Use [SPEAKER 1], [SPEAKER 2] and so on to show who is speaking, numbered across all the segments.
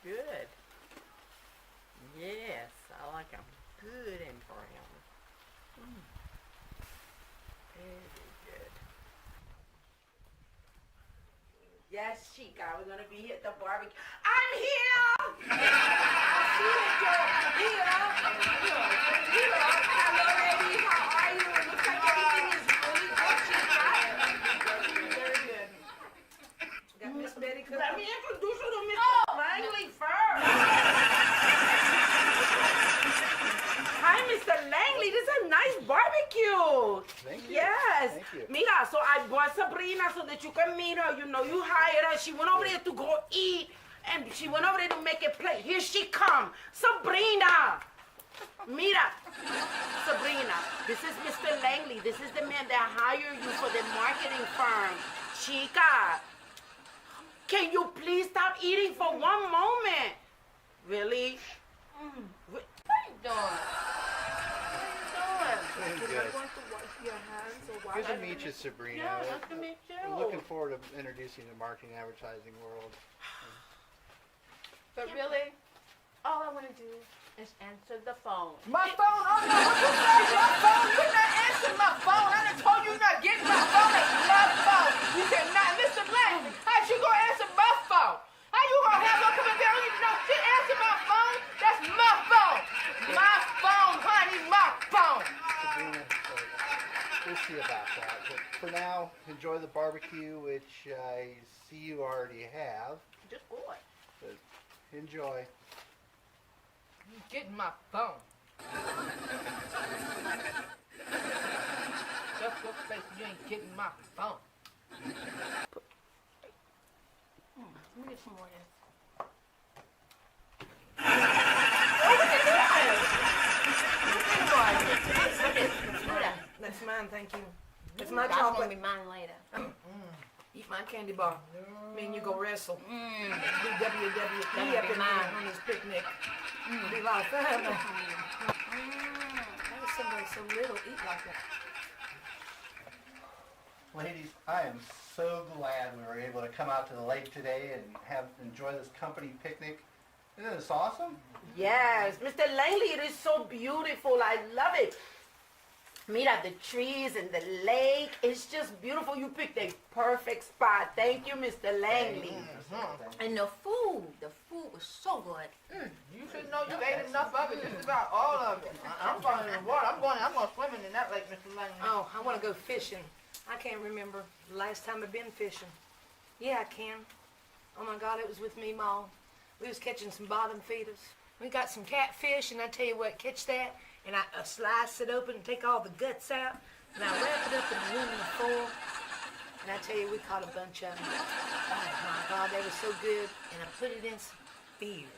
[SPEAKER 1] Good. Yes, I like them good and brown. Very good. Yes, Chica, we're gonna be at the barbecue. I'm here! I see it, Joe. Here. Hello, ladies. How are you? It looks like everything is really good, Chica. Very good. Got Miss Betty cooking. Let me introduce you to Mr. Langley first. Hi, Mr. Langley. This is a nice barbecue.
[SPEAKER 2] Thank you.
[SPEAKER 1] Yes.
[SPEAKER 2] Thank you.
[SPEAKER 1] Mira, so I brought Sabrina so that you can meet her. You know, you hired her. She went over there to go eat, and she went over there to make a plate. Here she come. Sabrina. Mira. Sabrina, this is Mr. Langley. This is the man that hired you for the marketing firm. Chica, can you please stop eating for one moment? Really? What are you doing?
[SPEAKER 2] Doing
[SPEAKER 1] You're
[SPEAKER 2] good.
[SPEAKER 1] not going to wash your hands or wash
[SPEAKER 2] Good to
[SPEAKER 1] your
[SPEAKER 2] meet you,
[SPEAKER 1] hands?
[SPEAKER 2] Sabrina.
[SPEAKER 1] Yeah, nice to meet you.
[SPEAKER 2] We're looking forward to introducing you to the marketing advertising world.
[SPEAKER 1] But really, all I want to do is answer the phone.
[SPEAKER 3] My phone? Oh no, what you say? My phone? You're not answering my phone. I done told you not getting my phone. That's my phone. You said not. Mr. Langley, how you gonna answer my phone? How you gonna have her coming down? You know, she answer my phone. That's my phone. My phone, honey, my phone.
[SPEAKER 2] Sabrina, we'll see about that. But for now, enjoy the barbecue, which I see you already have.
[SPEAKER 1] Just go it.
[SPEAKER 2] But enjoy.
[SPEAKER 3] You getting my phone. Just your face, you ain't getting my phone.
[SPEAKER 1] Let me get some more in.
[SPEAKER 3] That's mine, thank you. That's my
[SPEAKER 1] That's gonna
[SPEAKER 3] chocolate.
[SPEAKER 1] be mine later.
[SPEAKER 3] Eat my candy bar. Me and you go wrestle. Do WWE
[SPEAKER 1] That'll
[SPEAKER 3] up
[SPEAKER 1] be
[SPEAKER 3] in
[SPEAKER 1] mine.
[SPEAKER 3] there on this picnic. Be a lot of fun. Why does somebody so little eat like that?
[SPEAKER 2] Ladies, I am so glad we were able to come out to the lake today and enjoy this company picnic. Isn't this awesome?
[SPEAKER 1] Yes, Mr. Langley, it is so beautiful. I love it. Mira, the trees and the lake. It's just beautiful. You picked a perfect spot. Thank you, Mr. Langley.
[SPEAKER 4] And the food was so good.
[SPEAKER 3] You should know you ate enough of it, just about all of it. I'm going in the water. I'm going swimming in that lake, Mr. Langley.
[SPEAKER 5] Oh, I want to go fishing. I can't remember the last time I've been fishing. Yeah, I can. Oh my God, it was with me, Ma. We was catching some bottom feeders. We got some catfish, and I tell you what, catch that, and I slice it open and take all the guts out, and I wrap it up in aluminum foil, and I tell you, we caught a bunch of them. Oh my God, they were so good, and I put it in some beer.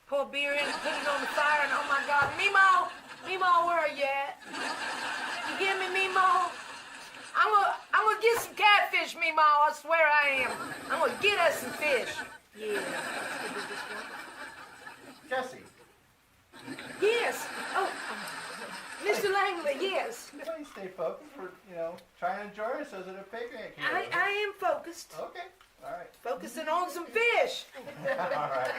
[SPEAKER 5] Pour beer in, put it on the fire, and oh my God, Mimo, where are you at? You hear me, Mimo? I'm gonna get some catfish, Mimo. I swear I am. I'm gonna get us some fish. Yeah.
[SPEAKER 2] Jesse,
[SPEAKER 5] Yes. Oh, Mr. Langley. Yes.
[SPEAKER 2] please stay focused. We're, trying to enjoy ourselves at a picnic here.
[SPEAKER 5] I am focused.
[SPEAKER 2] Okay. All right.
[SPEAKER 5] Focusing on some fish.
[SPEAKER 2] All right.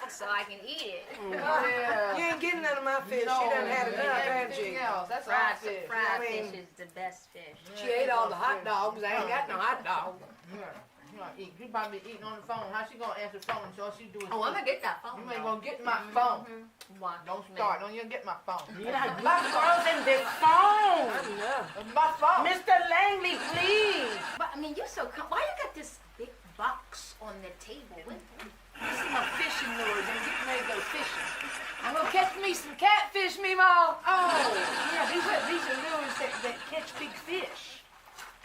[SPEAKER 4] So I can eat it.
[SPEAKER 3] Yeah.
[SPEAKER 5] You ain't getting none of my fish. She done had enough, haven't
[SPEAKER 3] Everything
[SPEAKER 5] she?
[SPEAKER 3] else, that's all
[SPEAKER 4] Fried,
[SPEAKER 3] fish.
[SPEAKER 4] fried
[SPEAKER 5] I mean-
[SPEAKER 4] fish is the best fish.
[SPEAKER 5] She ate all the hot dogs. I ain't got no hot dog.
[SPEAKER 3] You gonna eat. You probably eating on the phone. How she gonna answer the phone? So all she do is
[SPEAKER 4] Oh, I'm gonna get that phone.
[SPEAKER 3] you ain't
[SPEAKER 4] though.
[SPEAKER 3] gonna get my phone.
[SPEAKER 4] Watch
[SPEAKER 3] Don't
[SPEAKER 4] me.
[SPEAKER 3] start. Don't even get my phone.
[SPEAKER 1] Mira, you girls in the phone.
[SPEAKER 5] Enough.
[SPEAKER 3] It's my phone.
[SPEAKER 1] Mr. Langley, please.
[SPEAKER 4] But I mean, you're so why you got this big box on the table?
[SPEAKER 5] This is my fishing lures. I'm getting ready to go fishing. I'm gonna catch me some catfish, Mimo. Oh, yeah. These are lures that catch big fish.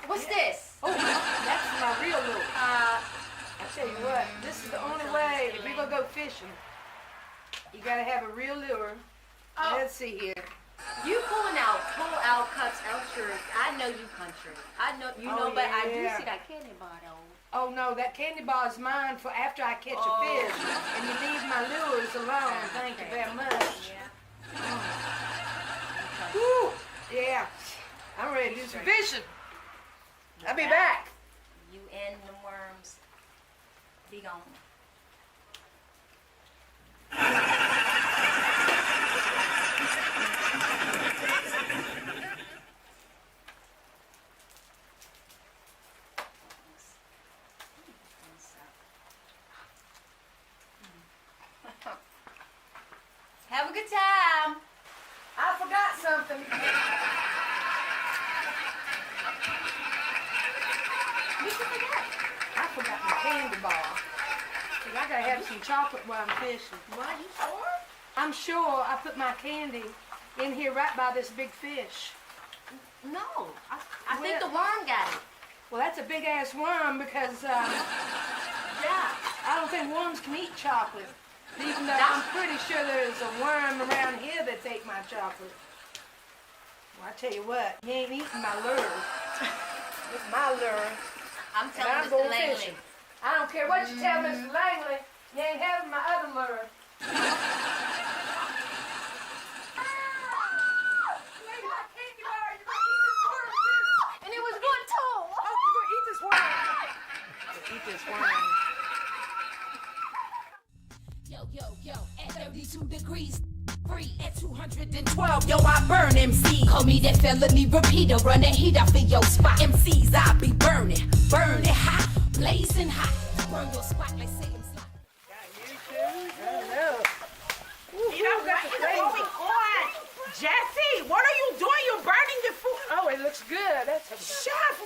[SPEAKER 4] What's this?
[SPEAKER 5] Oh, that's my real lure. I tell you what, this is the only way if you're gonna go fishing. You gotta have a real lure.
[SPEAKER 4] Oh.
[SPEAKER 5] Let's see here.
[SPEAKER 4] You pull out cups out your. I know you country. I know you
[SPEAKER 5] Oh,
[SPEAKER 4] know, but I do
[SPEAKER 5] yeah.
[SPEAKER 4] see that candy bar though.
[SPEAKER 5] Oh no, that candy bar is mine for after I catch a fish. And you leave my lures alone. Thank you very much.
[SPEAKER 4] Yeah.
[SPEAKER 5] Woo! Yeah. I'm ready to do some fishing. I'll be back.
[SPEAKER 4] You and the worms. Be gone.
[SPEAKER 5] something.
[SPEAKER 4] What you forget?
[SPEAKER 5] I forgot my candy bar. 'Cause I gotta have some chocolate while I'm fishing.
[SPEAKER 4] Why, you sure?
[SPEAKER 5] I'm sure I put my candy in here right by this big fish.
[SPEAKER 4] No. I think
[SPEAKER 5] Well-
[SPEAKER 4] the worm got it.
[SPEAKER 5] Well, that's a big ass worm because
[SPEAKER 4] Yeah.
[SPEAKER 5] I don't think worms can eat chocolate. Even though
[SPEAKER 4] That's-
[SPEAKER 5] I'm pretty sure there's a worm around here that's ate my chocolate. Well, I tell you what, he ain't eating my lure. It's my lure.
[SPEAKER 4] I'm
[SPEAKER 5] And
[SPEAKER 4] telling
[SPEAKER 5] I'm
[SPEAKER 4] Mr.
[SPEAKER 5] going
[SPEAKER 4] Langley.
[SPEAKER 5] fishing. I don't care what you tell Mr. Langley, you ain't having my other lure.
[SPEAKER 4] And it was good too.
[SPEAKER 5] Oh, you're gonna eat this worm. Eat this worm.
[SPEAKER 6] Yo, at 32 degrees, free at 212. Yo, I burn MC. Call me that felony repeater, run that heat off of your spot. MCs, I be burning hot, blazing hot. Burn your spot like Salem slot.
[SPEAKER 1] Mira, what is going on? Jesse, what are you doing? You're burning the food.
[SPEAKER 5] Oh, it looks good. That's a
[SPEAKER 1] Chef.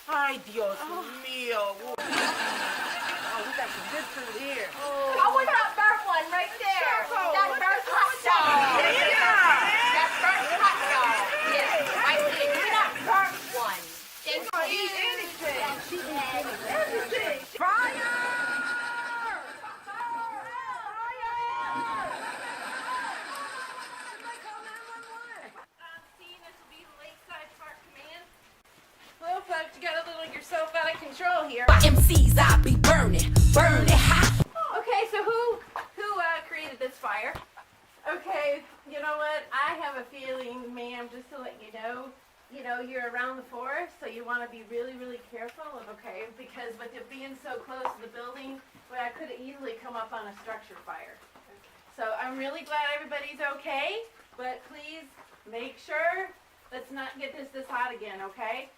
[SPEAKER 1] Ay, Dios mío.
[SPEAKER 5] Oh, we got some good food here.
[SPEAKER 4] Oh, what's that burnt one right there?
[SPEAKER 1] Choco,
[SPEAKER 4] That
[SPEAKER 1] what
[SPEAKER 4] burnt
[SPEAKER 1] is
[SPEAKER 4] hot dog.
[SPEAKER 1] Yeah.
[SPEAKER 4] That burnt hot dog. Yes, right there. Give me that burnt one. Thank you.
[SPEAKER 5] Eat anything.
[SPEAKER 4] She had
[SPEAKER 5] Everything.
[SPEAKER 3] Well, folks, you got a little yourself out of control here.
[SPEAKER 6] By MCs, I be burning hot.
[SPEAKER 3] Okay, so who created this fire? Okay, you know what? I have a feeling, ma'am, just to let you know, you're around the forest, so you want to be really, really careful, okay? Because with it being so close to the building, well, I could have easily come up on a structure fire. So I'm really glad everybody's okay, but please make sure let's not get this hot again, okay?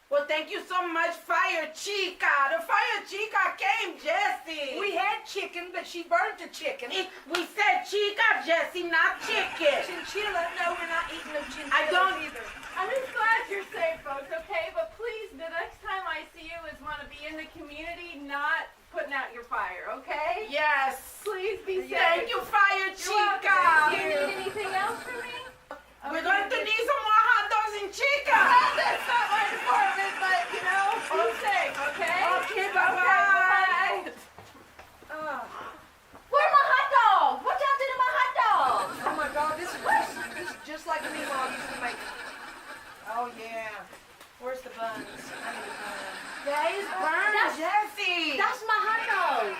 [SPEAKER 1] Well, thank you so much, Fire Chica. The Fire Chica came, Jesse.
[SPEAKER 5] We had chicken, but she burnt the chicken.
[SPEAKER 1] We said Chica, Jesse, not chicken.
[SPEAKER 5] Chinchilla? No, we're not eating no chinchilla
[SPEAKER 1] I don't-
[SPEAKER 5] either.
[SPEAKER 3] I'm just glad you're safe, folks, okay? But please, the next time I see you is want to be in the community, not putting out your fire, okay?
[SPEAKER 1] Yes.
[SPEAKER 3] Please be safe.
[SPEAKER 1] Thank you, Fire
[SPEAKER 3] You're welcome. Do
[SPEAKER 1] Chica.
[SPEAKER 3] you need anything else from me?
[SPEAKER 1] We're going to need some more hot dogs and chica.
[SPEAKER 3] That's not my department, but, be safe, okay?
[SPEAKER 1] Okay, bye-bye.
[SPEAKER 4] Where's my hot dog? What y'all did to my hot dog?
[SPEAKER 5] Oh my God, this is just like me mom used to make. Oh yeah. Where's the buns? I need a bun.
[SPEAKER 1] Guys, burn,
[SPEAKER 4] That's-
[SPEAKER 1] Jesse.
[SPEAKER 4] That's my hot dog.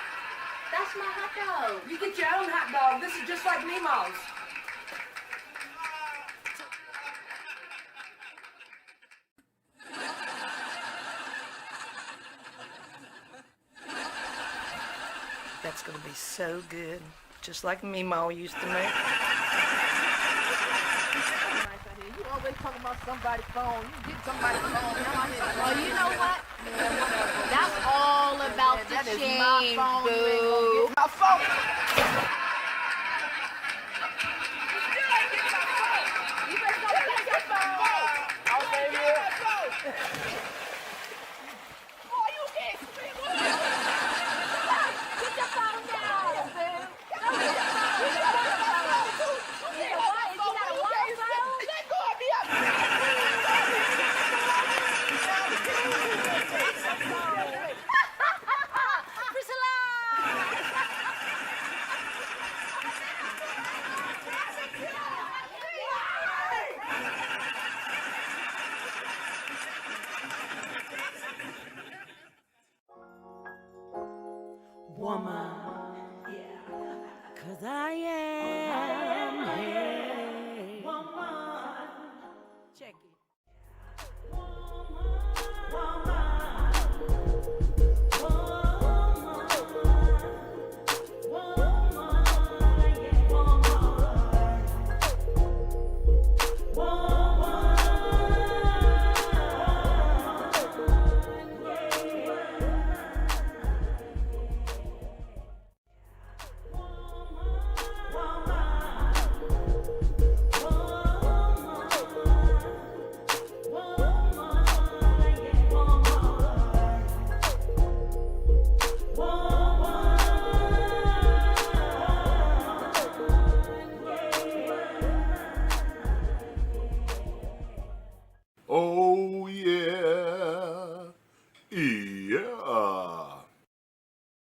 [SPEAKER 4] That's my hot dog.
[SPEAKER 5] You get your own hot dog. This is just like Nemo's. That's gonna be so good, just like Mimo used to make.
[SPEAKER 3] You always talking about somebody's phone. You get somebody's phone.
[SPEAKER 4] Well, you know what? That's all about the
[SPEAKER 3] That is
[SPEAKER 4] change,
[SPEAKER 3] my phone. You ain't
[SPEAKER 4] boo.
[SPEAKER 3] gonna get my phone. You better go get your phone. I'll stay here. Boy, you can't speak.
[SPEAKER 4] Put your phone down.
[SPEAKER 3] Let go of me.
[SPEAKER 1] Woman, yeah, 'cause I am